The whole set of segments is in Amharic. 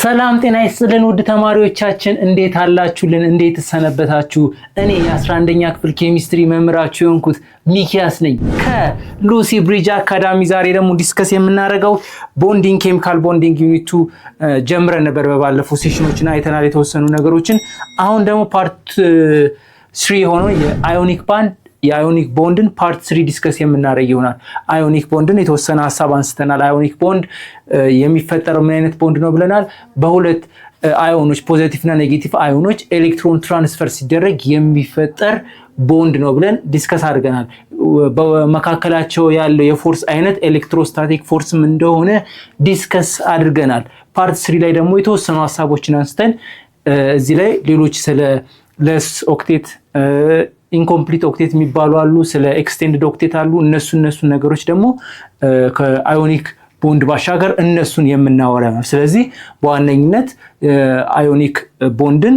ሰላም ጤና ይስጥልን ውድ ተማሪዎቻችን እንዴት አላችሁልን? እንዴት ተሰነበታችሁ? እኔ የ11ኛ ክፍል ኬሚስትሪ መምህራችሁ የሆንኩት ሚኪያስ ነኝ ከሉሲ ብሪጅ አካዳሚ። ዛሬ ደግሞ ዲስከስ የምናደርገው ቦንዲንግ ኬሚካል ቦንዲንግ ዩኒት 2 ጀምረን ነበር። በባለፈው ሴሽኖችን አይተናል የተወሰኑ ነገሮችን። አሁን ደግሞ ፓርት 3 ሆኖ የአዮኒክ ቦንድን ፓርት 3 ዲስከስ የምናደርግ ይሆናል። አዮኒክ ቦንድን የተወሰነ ሐሳብ አንስተናል። አዮኒክ ቦንድ የሚፈጠረው ምን አይነት ቦንድ ነው ብለናል። በሁለት አዮኖች ፖዚቲቭ እና ኔጌቲቭ አዮኖች ኤሌክትሮን ትራንስፈር ሲደረግ የሚፈጠር ቦንድ ነው ብለን ዲስከስ አድርገናል። በመካከላቸው ያለው የፎርስ አይነት ኤሌክትሮስታቲክ ፎርስም እንደሆነ ዲስከስ አድርገናል። ፓርት 3 ላይ ደግሞ የተወሰኑ ሐሳቦችን አንስተን እዚህ ላይ ሌሎች ስለ ለስ ኦክቴት ኢንኮምፕሊት ኦክቴት የሚባሉ አሉ፣ ስለ ኤክስቴንድድ ኦክቴት አሉ። እነሱ ነገሮች ደግሞ ከአዮኒክ ቦንድ ባሻገር እነሱን የምናወራ ነው። ስለዚህ በዋነኝነት አዮኒክ ቦንድን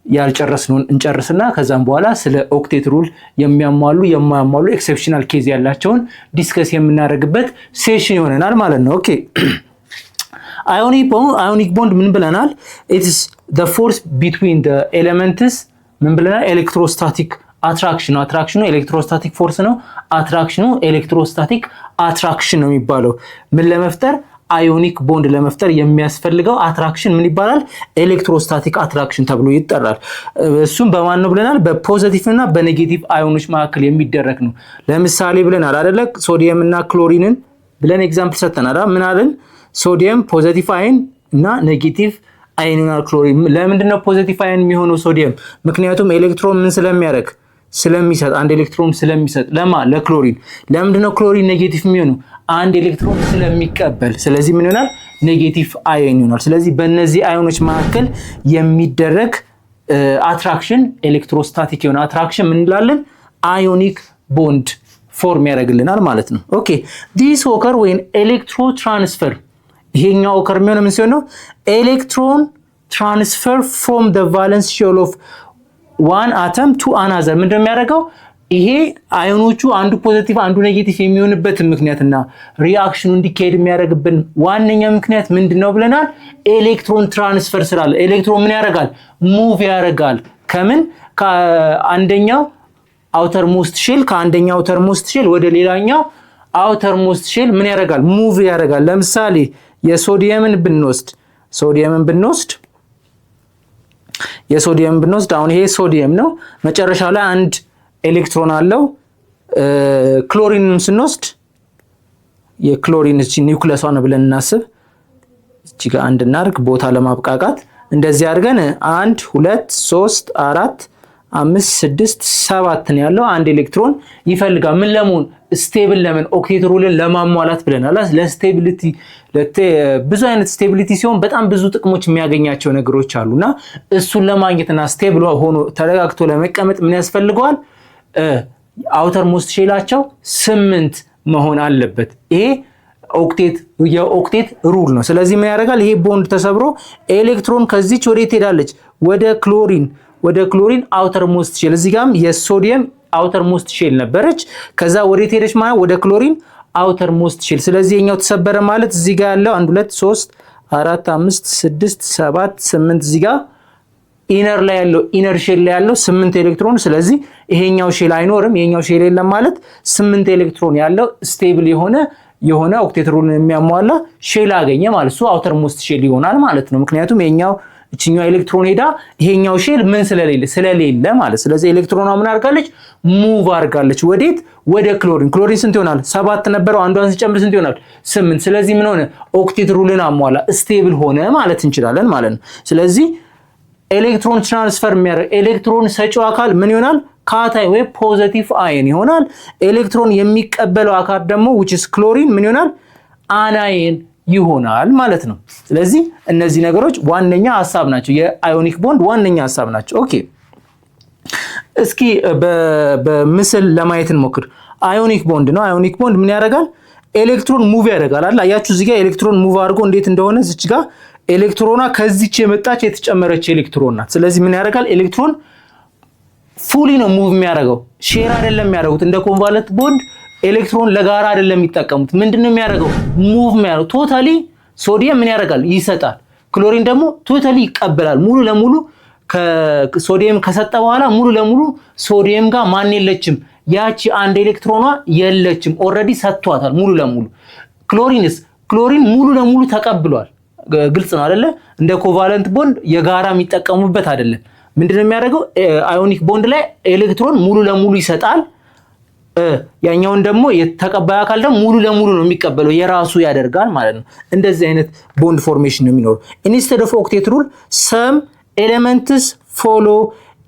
ያልጨረስነውን እንጨርስና ከዛም በኋላ ስለ ኦክቴት ሩል የሚያሟሉ የማያሟሉ ኤክሴፕሽናል ኬዝ ያላቸውን ዲስከስ የምናደርግበት ሴሽን ይሆነናል ማለት ነው። ኦኬ አዮኒክ ቦንድ ምን ብለናል? ኢትስ the force between the elements ምን ብለናል? ኤሌክትሮስታቲክ አትራክሽን አትራክሽኑ ኤሌክትሮስታቲክ ፎርስ ነው። አትራክሽኑ ኤሌክትሮስታቲክ አትራክሽን ነው የሚባለው። ምን ለመፍጠር አዮኒክ ቦንድ ለመፍጠር የሚያስፈልገው አትራክሽን ምን ይባላል? ኤሌክትሮስታቲክ አትራክሽን ተብሎ ይጠራል። እሱም በማን ነው ብለናል? በፖዚቲቭ እና በኔጌቲቭ አዮኖች መካከል የሚደረግ ነው። ለምሳሌ ብለናል አይደለ? ሶዲየም እና ክሎሪንን ብለን ኤግዛምፕል ሰጥተናል። ምን አለን? ሶዲየም ፖዚቲቭ አየን እና ኔጌቲቭ አየንና ክሎሪን። ለምንድን ነው ፖዚቲቭ አየን የሚሆነው ሶዲየም? ምክንያቱም ኤሌክትሮን ምን ስለሚያደርግ ስለሚሰጥ፣ አንድ ኤሌክትሮን ስለሚሰጥ። ለክሎሪን ለምንድን ነው ክሎሪን ኔጌቲቭ የሚሆነው? አንድ ኤሌክትሮን ስለሚቀበል። ስለዚህ ምን ይሆናል? ኔጌቲቭ አየን ይሆናል። ስለዚህ በእነዚህ አዮኖች መካከል የሚደረግ አትራክሽን ኤሌክትሮስታቲክ የሆነ አትራክሽን ምን እንላለን? አዮኒክ ቦንድ ፎርም ያደርግልናል ማለት ነው። ኦኬ ዲስ ኦከር ወይን ኤሌክትሮ ትራንስፈር ይሄኛው ኦከር የሚሆነው ምን ሲሆን ነው? ኤሌክትሮን ትራንስፈር ፍሮም ዘ ቫለንስ ሼል ኦፍ ዋን አተም ቱ አናዘር። ምንድነው የሚያደርገው? ይሄ አዮኖቹ አንዱ ፖዚቲቭ አንዱ ኔጌቲቭ የሚሆንበት ምክንያትና ሪአክሽኑ እንዲካሄድ የሚያደርግብን ዋነኛ ምክንያት ምንድነው ብለናል? ኤሌክትሮን ትራንስፈር ስላለ። ኤሌክትሮን ምን ያደርጋል? ሙቭ ያደርጋል። ከምን? ከአንደኛው አውተር ሞስት ሼል ከአንደኛው አውተር ሞስት ሼል ወደ ሌላኛው አውተር ሞስት ሼል ምን ያደርጋል? ሙቭ ያደርጋል። ለምሳሌ የሶዲየምን ብንወስድ አሁን ይሄ ሶዲየም ነው። መጨረሻ ላይ አንድ ኤሌክትሮን አለው። ክሎሪንን ስንወስድ የክሎሪን እቺ ኒውክለሷን ብለን እናስብ። እቺ ጋር አንድ እናርግ ቦታ ለማብቃቃት። እንደዚህ አድርገን 1 2 3 4 5 6 7 ነው ያለው። አንድ ኤሌክትሮን ይፈልጋል። ምን ለመሆን? ስቴብል ለምን? ኦክቴት ሩልን ለማሟላት ብለናል። ለስቴቢሊቲ ብዙ አይነት ስቴቢሊቲ ሲሆን በጣም ብዙ ጥቅሞች የሚያገኛቸው ነገሮች አሉና እሱን ለማግኘትና ስቴብል ሆኖ ተረጋግቶ ለመቀመጥ ምን ያስፈልገዋል? አውተር ሞስት ሼላቸው 8 መሆን አለበት። ይሄ የኦክቴት ሩል ነው። ስለዚህ ምን ያደርጋል? ይሄ ቦንድ ተሰብሮ ኤሌክትሮን ከዚች ወዴት ትሄዳለች? ወደ ክሎሪን አውተር ሞስት ሼል። እዚህ ጋርም የሶዲየም አውተር ሞስት ሼል ነበረች። ከዛ ወዴት ሄደች ማለት? ወደ ክሎሪን አውተር ሞስት ሼል። ስለዚህ የኛው ተሰበረ ማለት እዚህ ጋር ያለው 1 2 3 4 5 6 7 8 እዚህ ጋር ኢነር ላይ ያለው ኢነር ሼል ላይ ያለው 8 ኤሌክትሮን። ስለዚህ ይሄኛው ሼል አይኖርም። ይሄኛው ሼል የለም ማለት 8 ኤሌክትሮን ያለው ስቴብል የሆነ ኦክቴት ሩልን የሚያሟላ ሼል አገኘ ማለት እሱ አውተር ሞስት ሼል ይሆናል ማለት ነው። ምክንያቱም የኛው እቺኛው ኤሌክትሮን ሄዳ ይሄኛው ሼል ምን ስለሌለ ማለት። ስለዚህ ኤሌክትሮኗ ምን አድርጋለች? ሙቭ አድርጋለች። ወዴት? ወደ ክሎሪን ስንት ይሆናል? 7 ነበረው። አንዷን ሲጨምር ስንት ይሆናል? 8። ስለዚህ ምን ሆነ? ኦክቴት ሩልን አሟላ፣ ስቴብል ሆነ ማለት እንችላለን ማለት ነው። ስለዚህ ኤሌክትሮን ትራንስፈር የሚያደርግ ኤሌክትሮን ሰጪው አካል ምን ይሆናል? ካታይ ወይ ፖዚቲቭ አየን ይሆናል። ኤሌክትሮን የሚቀበለው አካል ደግሞ which is ክሎሪን ምን ይሆናል? አናየን ይሆናል ማለት ነው። ስለዚህ እነዚህ ነገሮች ዋነኛ ሐሳብ ናቸው። የአዮኒክ ቦንድ ዋነኛ ሐሳብ ናቸው። ኦኬ እስኪ በምስል ለማየት እንሞክር። አዮኒክ ቦንድ ነው። አዮኒክ ቦንድ ምን ያደርጋል? ኤሌክትሮን ሙቭ ያደርጋል አይደል? አያችሁ እዚህ ጋር ኤሌክትሮን ሙቭ አድርጎ እንዴት እንደሆነ እዚች ጋር ኤሌክትሮኗ ከዚች የመጣች የተጨመረች ኤሌክትሮን ናት። ስለዚህ ምን ያደርጋል? ኤሌክትሮን ፉሊ ነው ሙቭ የሚያደርገው፣ ሼር አይደለም የሚያደርጉት። እንደ ኮንቫለንት ቦንድ ኤሌክትሮን ለጋራ አይደለም የሚጠቀሙት። ምንድነው የሚያደርገው? ሙቭ የሚያደርገው ቶታሊ ሶዲየም ምን ያደርጋል? ይሰጣል። ክሎሪን ደግሞ ቶታሊ ይቀበላል ሙሉ ለሙሉ ከሶዲየም ከሰጠ በኋላ ሙሉ ለሙሉ ሶዲየም ጋር ማን የለችም ያቺ አንድ ኤሌክትሮኗ የለችም ኦሬዲ ሰጥቷታል ሙሉ ለሙሉ ክሎሪን ሙሉ ለሙሉ ተቀብሏል ግልጽ ነው አይደለ እንደ ኮቫለንት ቦንድ የጋራ የሚጠቀሙበት አይደለም ምንድነው የሚያደርገው አዮኒክ ቦንድ ላይ ኤሌክትሮን ሙሉ ለሙሉ ይሰጣል ያኛውን ደግሞ የተቀባይ አካል ደግሞ ሙሉ ለሙሉ ነው የሚቀበለው የራሱ ያደርጋል ማለት ነው እንደዚህ አይነት ቦንድ ፎርሜሽን ነው የሚኖረው instead of octet rule some elements follow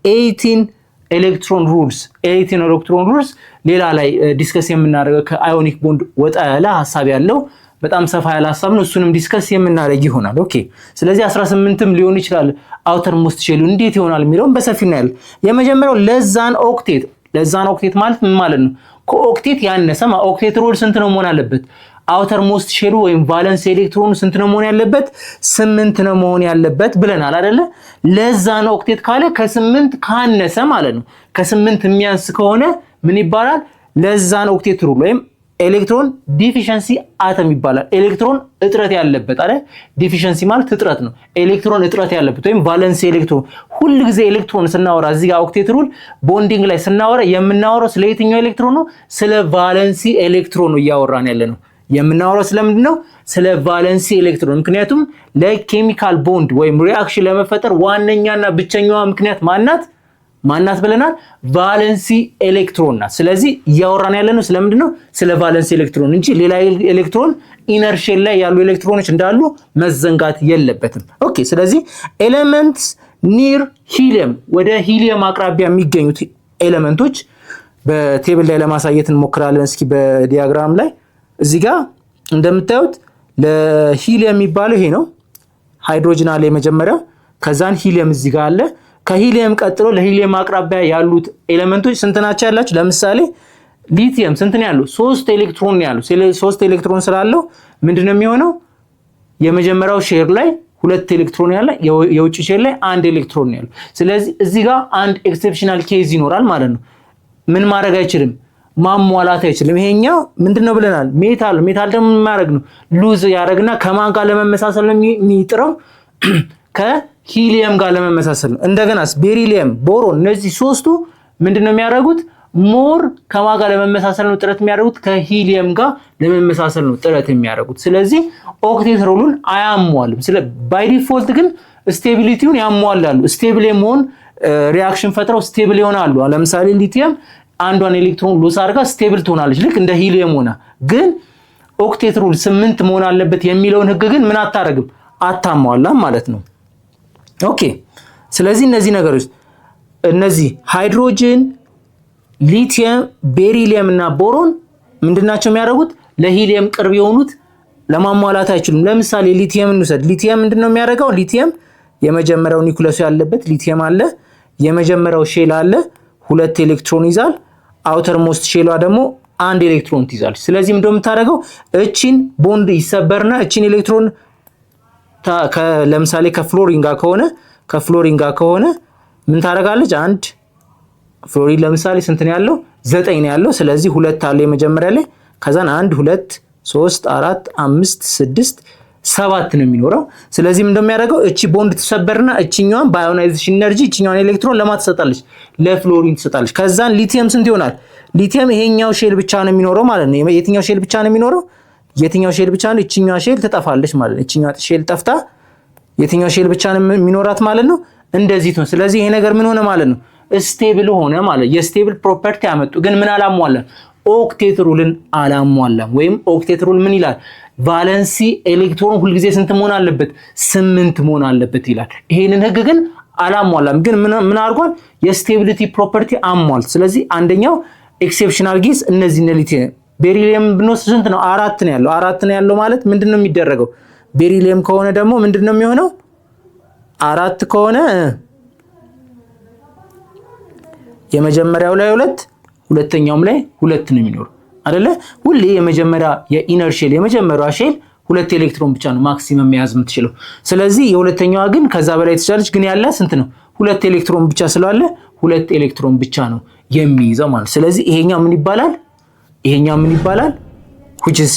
18 electron rules ሌላ ላይ ዲስከስ የምናደርገው ከአዮኒክ ቦንድ ወጣ ያለ ሐሳብ ያለው በጣም ሰፋ ያለ ሐሳብ ነው እሱንም ዲስከስ የምናደርግ ይሆናል ኦኬ ስለዚህ 18ም ሊሆን ይችላል አውተር ሞስት ሼሉ እንዴት ይሆናል የሚለውን በሰፊው ነው የመጀመሪያው ለዛን ኦክቴት ማለት ምን ማለት ነው ከኦክቴት ያነሰ ኦክቴት ሩል ስንት ነው መሆን አለበት አውተር ሞስት ሼሉ ወይም ቫለንስ ኤሌክትሮኑ ስንት ነው መሆን ያለበት 8 ነው መሆን ያለበት ብለናል አይደለ ለዛን ኦክቴት ካለ ከ8 ካነሰ ማለት ነው ከ8 የሚያንስ ከሆነ ምን ይባላል ለዛን ኦክቴት ሩል ወይም ኤሌክትሮን ዲፊሸንሲ አተም ይባላል ኤሌክትሮን እጥረት ያለበት አይደል ዲፊሸንሲ ማለት እጥረት ነው ኤሌክትሮን እጥረት ያለበት ወይም ቫለንስ ኤሌክትሮን ሁሉ ጊዜ ኤሌክትሮን ስናወራ እዚህ ጋር ኦክቴት ሩል ቦንዲንግ ላይ ስናወራ የምናወራው ስለ የትኛው ኤሌክትሮን ነው ስለ ቫለንሲ ኤሌክትሮን ነው እያወራን ያለ ነው የምናወራው ስለምንድን ነው ስለ ቫለንሲ ኤሌክትሮን ምክንያቱም ለኬሚካል ቦንድ ወይም ሪአክሽን ለመፈጠር ዋነኛና ብቸኛዋ ምክንያት ማናት ብለናል ቫለንሲ ኤሌክትሮን ናት ስለዚህ እያወራን ያለነው ስለምንድን ነው ስለ ቫለንሲ ኤሌክትሮን እንጂ ሌላ ኤሌክትሮን ኢነር ሼል ላይ ያሉ ኤሌክትሮኖች እንዳሉ መዘንጋት የለበትም ኦኬ ስለዚህ ኤሌመንትስ ኒር ሂሊየም ወደ ሂሊየም አቅራቢያ የሚገኙት ኤሌመንቶች በቴብል ላይ ለማሳየት እንሞክራለን እስኪ በዲያግራም ላይ እዚህ ጋር እንደምታዩት ለሂሊየም የሚባለው ይሄ ነው ሃይድሮጅን አለ የመጀመሪያው ከዛን ሂሊየም እዚህ ጋር አለ ከሂሊየም ቀጥሎ ለሂሊየም አቅራቢያ ያሉት ኤሌመንቶች ስንት ናቸው ያላችሁ ለምሳሌ ሊቲየም ስንት ነው ያለው 3 ኤሌክትሮን ነው ያለው 3 ኤሌክትሮን ስላለው ምንድነው የሚሆነው የመጀመሪያው ሼር ላይ 2 ኤሌክትሮን ያለ የውጭ ሼር ላይ 1 ኤሌክትሮን ያለው ስለዚህ እዚህ ጋር አንድ ኤክሰፕሽናል ኬዝ ይኖራል ማለት ነው ምን ማድረግ አይችልም ማሟላት አይችልም ይሄኛው ምንድነው ብለናል ሜታል ደግሞ ማድረግ ነው ሉዝ ያደርግና ከማን ጋር ለመመሳሰል ነው የሚጥረው ከሂሊየም ጋር ለመመሳሰል ነው እንደገናስ ቤሪሊየም ቦሮን እነዚህ ሶስቱ ምንድነው የሚያደርጉት ሞር ከማን ጋር ለመመሳሰል ነው ጥረት የሚያደርጉት ከሂሊየም ጋር ለመመሳሰል ነው ጥረት የሚያደርጉት ስለዚህ ኦክቴት ሩሉን አያሟልም ባይ ዲፎልት ግን ስቴቢሊቲውን ያሟላሉ ስቴብል የመሆን ሪአክሽን ፈጥረው ስቴብል ይሆናሉ ለምሳሌ ሊቲየም አንዷን ኤሌክትሮን ሉዝ አድርጋ ስቴብል ትሆናለች ልክ እንደ ሂሊየም ሆና ግን ኦክቴት ሩል 8 መሆን አለበት የሚለውን ህግ ግን ምን አታረግም አታሟላም ማለት ነው ኦኬ ስለዚህ እነዚህ ነገሮች እነዚህ ሃይድሮጅን ሊቲየም ቤሪሊየም እና ቦሮን ምንድናቸው የሚያደርጉት ለሂሊየም ቅርብ የሆኑት ለማሟላት አይችሉም ለምሳሌ ሊቲየም እንውሰድ ሊቲየም ምንድነው የሚያደርገው ሊቲየም የመጀመሪያው ኒውክለሱ ያለበት ሊቲየም አለ የመጀመሪያው ሼል አለ 2 ኤሌክትሮን ይዛል አውተር ሞስት ሼሏ ደግሞ 1 ኤሌክትሮን ትይዛለች ስለዚህ ምንድነው የምታደርገው እቺን ቦንድ ይሰበርና እቺን ኤሌክትሮን ለምሳሌ ከፍሎሪን ጋር ከሆነ ምን ታደርጋለች አንድ ፍሎሪን ለምሳሌ ስንት ነው ያለው 9 ነው ያለው ስለዚህ 2 አለ የመጀመሪያ ላይ ከዛን 1 2 3 4 5 6 7 ነው የሚኖረው ስለዚህ ምንድነው የሚያደርገው እቺ ቦንድ ተሰበርና እቺኛዋን ባዮናይዜሽን ኤነርጂ እቺኛዋን ኤሌክትሮን ለማትሰጣለች ለፍሎሪን ትሰጣለች ከዛን ሊቲየም ስንት ይሆናል ሊቲየም ይሄኛው ሼል ብቻ ነው የሚኖረው ማለት ነው የትኛው ሼል ብቻ ነው የሚኖረው የትኛው ሼል ብቻ ነው እቺኛዋ ሼል ትጠፋለች ማለት ነው እቺኛዋ ሼል ጠፍታ የትኛው ሼል ብቻ ነው የሚኖራት ማለት ነው እንደዚህ ነው ስለዚህ ይሄ ነገር ምን ሆነ ማለት ነው ስቴብል ሆነ ማለት የስቴብል ፕሮፐርቲ ያመጡ ግን ምን አላሟላም ኦክቴት ሩልን አላሟላም ወይም ኦክቴት ሩል ምን ይላል ቫለንሲ ኤሌክትሮን ሁሉ ጊዜ ስንት መሆን አለበት 8 መሆን አለበት ይላል ይሄንን ህግ ግን አላሟላም ግን ምን አድርጓል የስቴቢሊቲ ፕሮፐርቲ አሟል ስለዚህ አንደኛው ኤክሴፕሽናል ኬዝ እነዚህ ሊቲየም ቤሪሊየም ብንወስድ ስንት ነው 4 ነው ያለው ማለት ምንድነው የሚደረገው ቤሪሊየም ከሆነ ደግሞ ምንድነው የሚሆነው 4 ከሆነ የመጀመሪያው ላይ 2 ሁለተኛውም ላይ 2 ነው የሚኖር አይደለ ሁሌ የመጀመሪያ የኢነር ሼል የመጀመሪያው ሼል 2 ኤሌክትሮን ብቻ ነው ማክሲመም መያዝ የምትችለው ስለዚህ የሁለተኛዋ ግን ከዛ በላይ ትችላለች ግን ያለ ስንት ነው 2 ኤሌክትሮን ብቻ ስለዋለ 2 ኤሌክትሮን ብቻ ነው የሚይዘው ማለት ስለዚህ ይሄኛው ምን ይባላል which is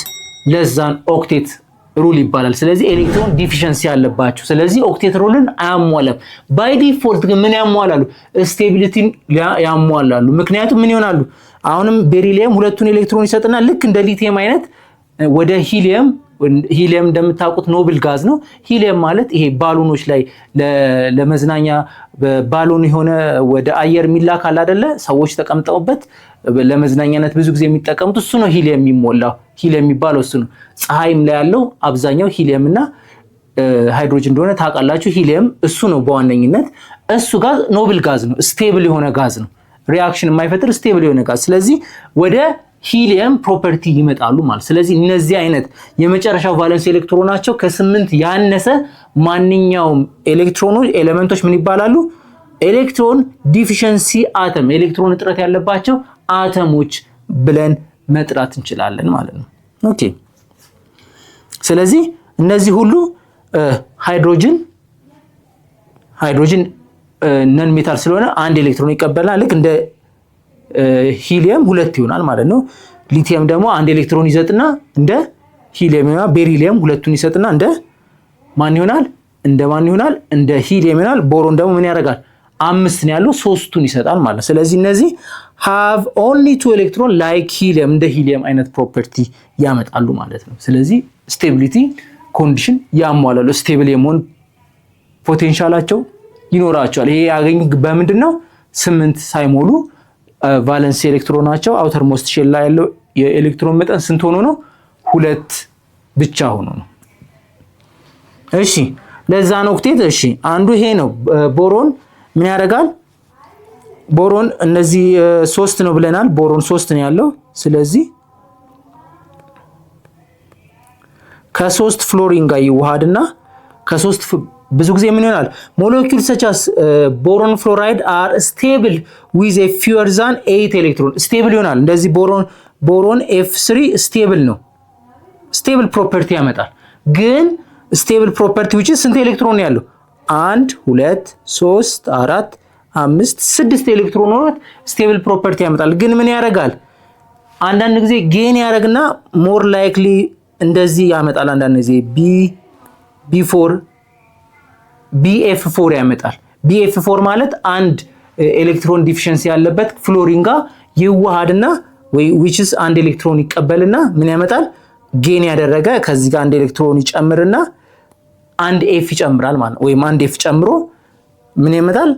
less than octet ሩል ይባላል። ስለዚህ ኤሌክትሮን ዲፊሸንሲ ያለባቸው ስለዚህ ኦክቴት ሩልን አያሟላም። ባይ ዲፎልት ግን ምን ያሟላሉ? ስቴቢሊቲን ያሟላሉ። ምክንያቱም ምን ይሆናሉ? አሁንም ቤሪሊየም ሁለቱን ኤሌክትሮን ይሰጥና ልክ እንደ ሊቲየም አይነት ወደ ሂሊየም እንደምታውቁት ኖብል ጋዝ ነው። ሂሊየም ማለት ይሄ ባሎኖች ላይ ለመዝናኛ ባሎን የሆነ ወደ አየር የሚላክ አለ አይደለ? ሰዎች ተቀምጠውበት ለመዝናኛነት ብዙ ጊዜ የሚጠቀሙት እሱ ነው። ሂሊየም የሚሞላው ሂሊየም የሚባለው እሱ ነው። ፀሐይም ላይ ያለው አብዛኛው ሂሊየም እና ሃይድሮጅን እንደሆነ ታውቃላችሁ። ሂሊየም እሱ ነው በዋነኝነት። እሱ ጋዝ ኖብል ጋዝ ነው፣ ስቴብል የሆነ ጋዝ ነው፣ ሪአክሽን የማይፈጥር ስቴብል የሆነ ጋዝ። ስለዚህ ወደ ሂሊየም ፕሮፐርቲ ይመጣሉ ማለት። ስለዚህ እነዚህ አይነት የመጨረሻው ቫለንስ ኤሌክትሮናቸው ከ8 ያነሰ ማንኛውም ኤሌመንቶች ምን ይባላሉ? ኤሌክትሮን ዲፊሸንሲ አተም፣ ኤሌክትሮን እጥረት ያለባቸው አተሞች ብለን መጥራት እንችላለን ማለት ነው። ኦኬ። ስለዚህ እነዚህ ሁሉ ሃይድሮጅን ነን ሜታል ስለሆነ አንድ ኤሌክትሮን ይቀበላል። ልክ እንደ ሂሊየም 2 ይሆናል ማለት ነው። ሊቲየም ደግሞ አንድ ኤሌክትሮን ይሰጥና እንደ ሂሊየም እና ቤሪሊየም 2ቱን ይሰጥና እንደ ማን ይሆናል? እንደ ሂሊየም ይሆናል። ቦሮን ደግሞ ምን ያደርጋል? 5 ነው ያለው 3ቱን ይሰጣል ማለት። ስለዚህ እነዚህ have only 2 ኤሌክትሮን like ሂሊየም እንደ ሂሊየም አይነት ፕሮፐርቲ ያመጣሉ ማለት ነው። ስለዚህ ስቴቢሊቲ ኮንዲሽን ያሟላሉ። ስቴብል የመሆን ፖቴንሻላቸው ይኖራቸዋል። ይሄ ያገኙት በምንድነው? 8 ሳይሞሉ ቫለንስ ኤሌክትሮናቸው አውተር ሞስት ሼል ላይ ያለው የኤሌክትሮን መጠን ስንት ሆኖ ነው? 2 ብቻ ሆኖ ነው። እሺ ለዛ ነው ኦክቴት። እሺ አንዱ ይሄ ነው። ቦሮን ምን ያደርጋል? ቦሮን እነዚህ 3 ነው ብለናል። ቦሮን 3 ነው ያለው። ስለዚህ ከ3 ፍሎሪን ጋር ይዋሃድና ከ3 ብዙ ጊዜ ምን ይሆናል? molecules such as boron fluoride are stable with a fewer than 8 electron stable ይሆናል። እንደዚህ ቦሮን F3 stable ነው። stable property ያመጣል። ግን stable property which ስንት ኤሌክትሮን ነው ያለው? 1 2 3 4 5 6 ኤሌክትሮን ሆኖ stable property ያመጣል። ግን ምን ያደርጋል? አንዳንድ ጊዜ ጌን ያደርግና more likely እንደዚህ ያመጣል። አንዳንድ ጊዜ BF4 ያመጣል። BF4 ማለት አንድ ኤሌክትሮን ዲፊሸንሲ ያለበት ፍሎሪን ጋር ይዋሃድና which is አንድ ኤሌክትሮን ይቀበልና ምን ያመጣል? ጌን ያደረገ ከዚህ ጋር አንድ ኤሌክትሮን ይጨምርና አንድ F ይጨምራል ማለት ነው። ወይም አንድ F ጨምሮ ምን ያመጣል?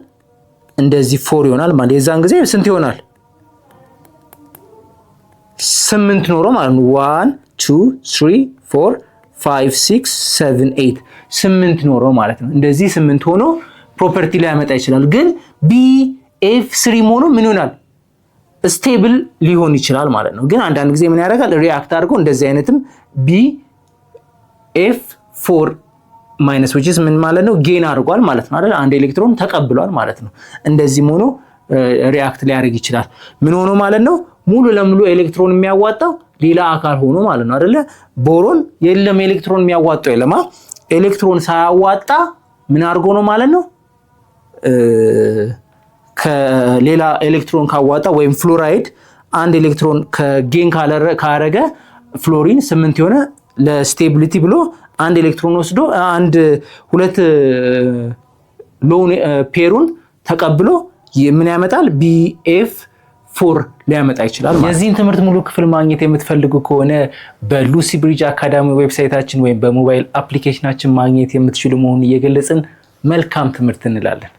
እንደዚህ 4 ይሆናል ማለት። የዛን ጊዜ ስንት ይሆናል? 8 ኖሮ ማለት ነው። 1 2 3 4 5 6 7 8 8 ኖሮ ማለት ነው። እንደዚህ 8 ሆኖ ፕሮፐርቲ ላይ ያመጣ ይችላል። ግን BF3 ሆኖ ምን ይሆናል? ስቴብል ሊሆን ይችላል ማለት ነው። ግን አንዳንድ ጊዜ ምን ያደርጋል? ሪአክት አድርጎ እንደዚህ አይነትም BF4 ማይነስ which is ምን ማለት ነው? ጌን አድርጓል ማለት ነው አይደል? አንድ ኤሌክትሮን ተቀብሏል ማለት ነው። እንደዚህም ሆኖ ሪአክት ሊያደርግ ይችላል። ምን ሆኖ ማለት ነው? ሙሉ ለሙሉ ኤሌክትሮን የሚያዋጣው ሌላ አካል ሆኖ ማለት ነው አይደለ? ቦሮን የለም ኤሌክትሮን የሚያዋጣው የለማ። ኤሌክትሮን ሳያዋጣ ምን አድርጎ ነው ማለት ነው? ከሌላ ኤሌክትሮን ካዋጣ ወይም ፍሎራይድ አንድ ኤሌክትሮን ከጌን ካረገ ፍሎሪን 8 የሆነ ለስቴቢሊቲ ብሎ አንድ ኤሌክትሮን ወስዶ አንድ ሁለት ሎን ፔሩን ተቀብሎ ምን ያመጣል? BF4 ሊያመጣ ይችላል ማለት ነው። የዚህን ትምህርት ሙሉ ክፍል ማግኘት የምትፈልጉ ከሆነ በሉሲ ብሪጅ አካዳሚ ዌብሳይታችን ወይም በሞባይል አፕሊኬሽናችን ማግኘት የምትችሉ መሆኑን እየገለጽን መልካም ትምህርት እንላለን።